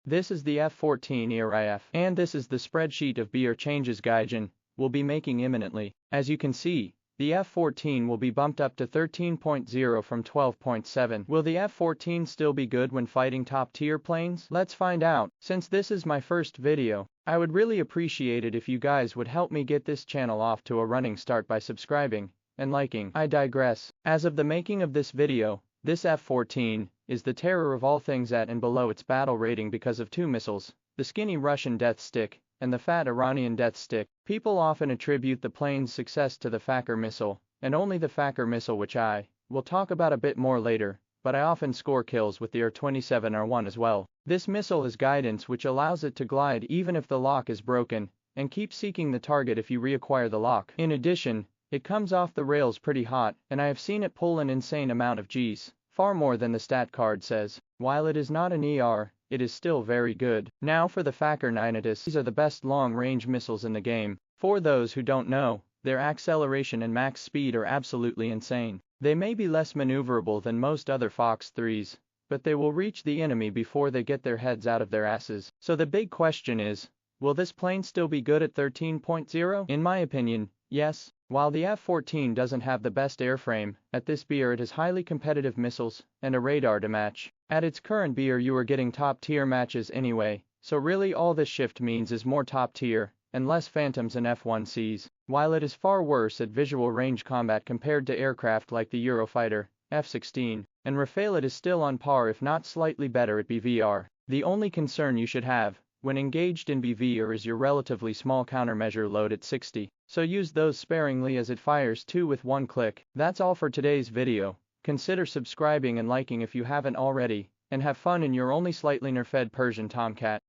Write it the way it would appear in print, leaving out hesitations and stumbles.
This is the F14 IRIAF, and this is the spreadsheet of BR changes Gajin will be making imminently. As you can see, the F14 will be bumped up to 13.0 from 12.7. Will the F14 still be good when fighting top-tier planes? Let's find out. Since this is my first video, I would really appreciate it if you guys would help me get this channel off to a running start by subscribing and liking. I digress. As of the making of this video, this F14 is the terror of all things at and below its battle rating because of two missiles, the skinny Russian Death Stick and the fat Iranian Death Stick. People often attribute the plane's success to the Fakours missile, and only the Fakours missile, which I will talk about a bit more later, but I often score kills with the R-27 R1 as well. This missile has guidance which allows it to glide even if the lock is broken, and keep seeking the target if you reacquire the lock. In addition, it comes off the rails pretty hot, and I have seen it pull an insane amount of Gs, far more than the stat card says. While it is not an ER, it is still very good. Now for the Fakours 9ATIS. These are the best long-range missiles in the game. For those who don't know, their acceleration and max speed are absolutely insane. They may be less maneuverable than most other Fox 3s, but they will reach the enemy before they get their heads out of their asses. So the big question is, will this plane still be good at 13.0? In my opinion, yes. While the F-14 doesn't have the best airframe, at this BR it has highly competitive missiles and a radar to match. At its current BR you are getting top-tier matches anyway, so really all this shift means is more top-tier and less Phantoms and F-1Cs. While it is far worse at visual range combat compared to aircraft like the Eurofighter, F-16, and Rafale, it is still on par if not slightly better at BVR. The only concern you should have when engaged in BVR is your relatively small countermeasure load at 60. So use those sparingly as it fires 2 with 1 click. That's all for today's video. Consider subscribing and liking if you haven't already, and have fun in your only slightly nerfed Persian Tomcat.